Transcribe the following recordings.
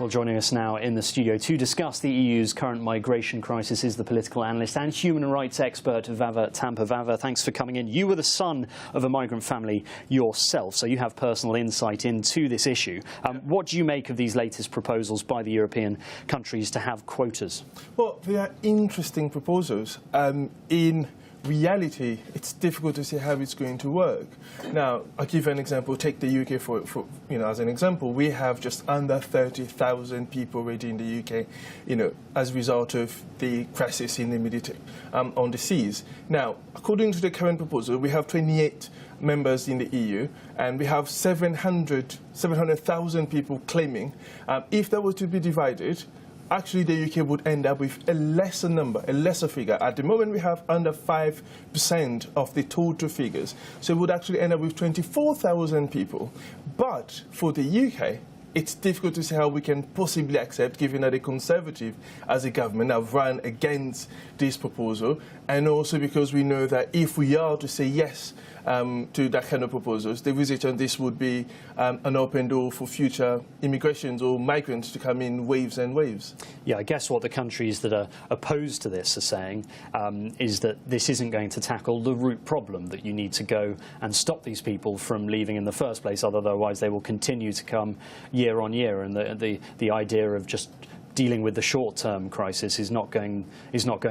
Well, joining us now in the studio to discuss the EU's current migration crisis is the political analyst and human rights expert Vava Tampa. Vava, thanks for coming in. You were the son of a migrant family yourself, so you have personal insight into this issue. What do you make of these latest proposals by the European countries to have quotas? Well, they are interesting proposals. In reality, it's difficult to see how it's going to work. Now, I'll give you an example. Take the UK as an example. We have just under 30,000 people already in the UK, as a result of the crisis in the Mediterranean, on the seas. Now, according to the current proposal, we have 28 members in the EU, and we have 700,000 people claiming. If that was to be divided, actually the UK would end up with a lesser number, a lesser figure. At the moment we have under 5% of the total figures. So it would actually end up with 24,000 people. But for the UK, it's difficult to see how we can possibly accept, given that the Conservative, as a government, have run against this proposal, and also because we know that if we are to say yes to that kind of proposals, the result on this would be an open door for future immigrations or migrants to come in waves and waves. Yeah, I guess what the countries that are opposed to this are saying is that this isn't going to tackle the root problem, that you need to go and stop these people from leaving in the first place, otherwise they will continue to come year on year, and the idea of just dealing with the short-term crisis is not going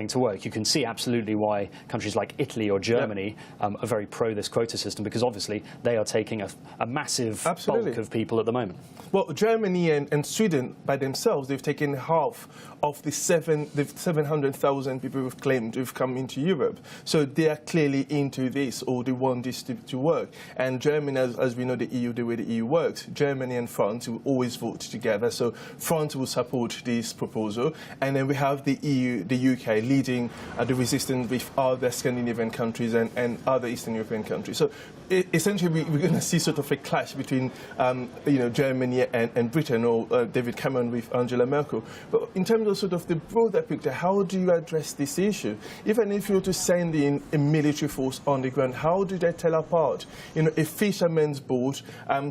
to work. You can see absolutely why countries like Italy or Germany are very pro this quota system, because obviously they are taking a massive bulk of people at the moment. Well, Germany and Sweden by themselves, they've taken half of the 700,000 people who've claimed who've come into Europe. So they are clearly into this, or they want this to work. And Germany, as we know the EU, the way the EU works, Germany and France will always vote together. So France will support this proposal, and then we have the EU, the UK, leading the resistance with other Scandinavian countries and other Eastern European countries. So essentially, we're going to see sort of a clash between, Germany and Britain, or David Cameron with Angela Merkel. But in terms of sort of the broader picture, how do you address this issue? Even if you were to send in a military force on the ground, how do they tell apart, a fisherman's boat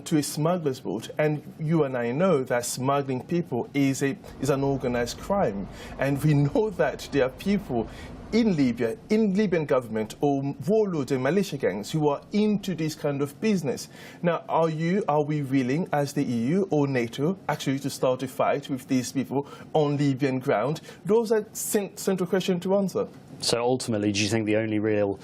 to a smuggler's boat? And you and I know that smuggling people is an organized crime, and we know that there are people in Libya, in Libyan government, or warlords and militia gangs who are into this kind of business. Now, are we willing, as the EU or NATO, actually to start a fight with these people on Libyan ground? Those are central questions to answer. So ultimately, do you think the only real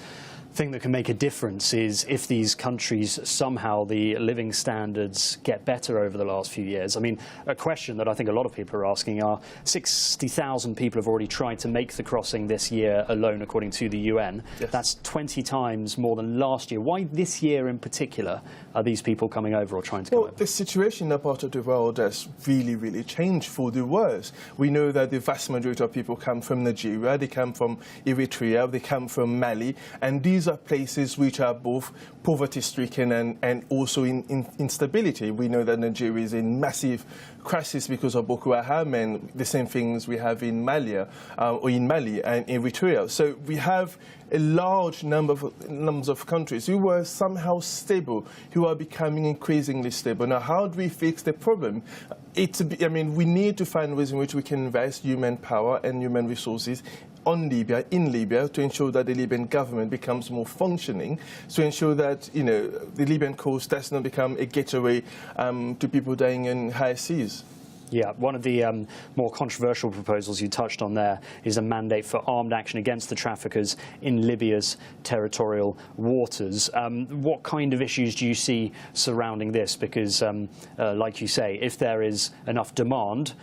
thing that can make a difference is if these countries, somehow the living standards get better over the last few years? I mean, a question that I think a lot of people are asking are 60,000 people have already tried to make the crossing this year alone, according to the UN. Yes. That's 20 times more than last year. Why this year in particular are these people coming over or trying to come over? The situation in that part of the world has really, really changed for the worse. We know that the vast majority of people come from Nigeria, they come from Eritrea, they come from Mali, and these are places which are both poverty-stricken and also in instability. We know that Nigeria is in massive crisis because of Boko Haram and the same things we have in Mali and Eritrea. So we have a large numbers of countries who were somehow stable, who are becoming increasingly stable. Now, how do we fix the problem? We need to find ways in which we can invest human power and human resources in Libya, to ensure that the Libyan government becomes more functioning, to ensure that the Libyan coast does not become a getaway to people dying in high seas. Yeah, one of the more controversial proposals you touched on there is a mandate for armed action against the traffickers in Libya's territorial waters. What kind of issues do you see surrounding this? Because, like you say, if there is enough demand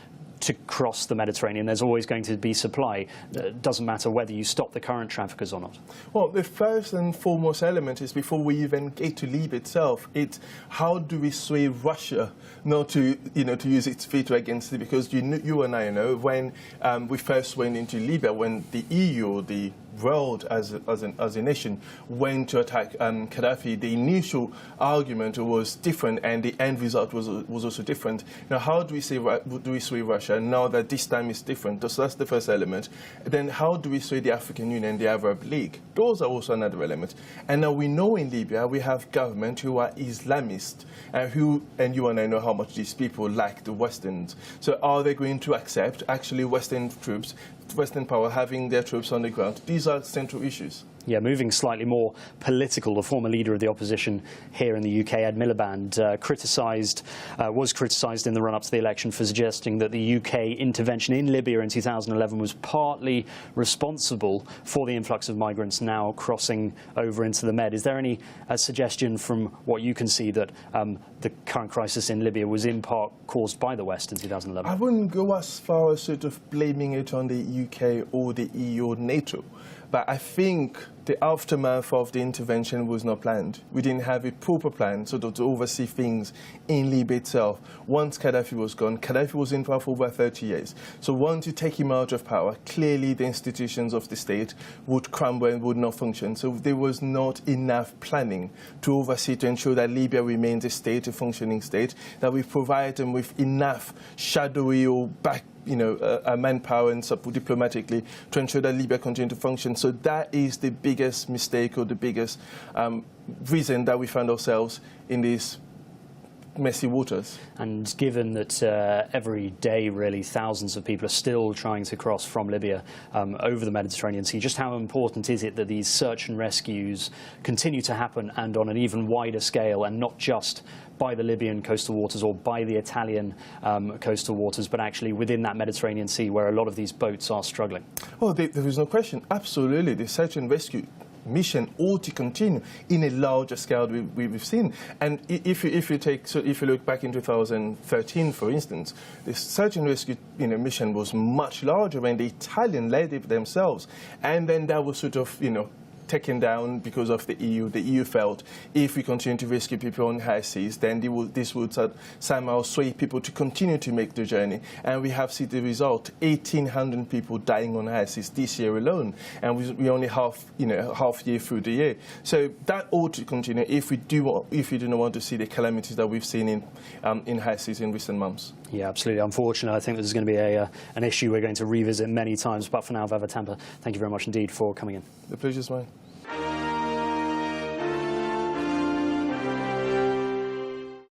to cross the Mediterranean, there's always going to be supply. It doesn't matter whether you stop the current traffickers or not. Well, the first and foremost element is, before we even get to Libya itself, it's how do we sway Russia not to use its veto against it? Because you and I know when we first went into Libya, when the EU, the world as a nation went to attack Gaddafi, the initial argument was different and the end result was also different. Now, how do we sway Russia now that this time is different? So that's the first element. Then how do we sway the African Union, the Arab League? Those are also another element. And now we know in Libya we have government who are Islamist and you and I know how much these people like the Westerns. So are they going to accept actually Western troops, Western power having their troops on the ground? These are central issues. Yeah, moving slightly more political, the former leader of the opposition here in the UK, Ed Miliband, was criticised in the run-up to the election for suggesting that the UK intervention in Libya in 2011 was partly responsible for the influx of migrants now crossing over into the Med. Is there any suggestion from what you can see that the current crisis in Libya was in part caused by the West in 2011? I wouldn't go as far as sort of blaming it on the UK or the EU or NATO. But I think the aftermath of the intervention was not planned. We didn't have a proper plan sort of to oversee things in Libya itself. Once Gaddafi was gone, Gaddafi was in power for over 30 years. So once you take him out of power, clearly the institutions of the state would crumble and would not function. So there was not enough planning to oversee, to ensure that Libya remains a state, a functioning state, that we provide them with enough shadowy or manpower and support diplomatically to ensure that Libya continues to function. So that is the biggest mistake or the biggest reason that we found ourselves in these messy waters. And given that every day, really, thousands of people are still trying to cross from Libya over the Mediterranean Sea, just how important is it that these search and rescues continue to happen and on an even wider scale, and not just by the Libyan coastal waters or by the Italian coastal waters, but actually within that Mediterranean Sea where a lot of these boats are struggling? Oh, there is no question. Absolutely. The search and rescue mission ought to continue in a larger scale we've seen. And if you look back in 2013, for instance, the search and rescue mission was much larger when the Italians led it themselves. And then that was sort of, taken down because of the EU. The EU felt if we continue to rescue people on high seas, then this would somehow sway people to continue to make the journey. And we have seen the result: 1,800 people dying on high seas this year alone, and we only half year through the year. So that ought to continue if we do not want to see the calamities that we've seen in high seas in recent months. Yeah, absolutely. Unfortunately, I think this is going to be an issue we're going to revisit many times. But for now, Vava Tampa, thank you very much indeed for coming in. The pleasure's mine.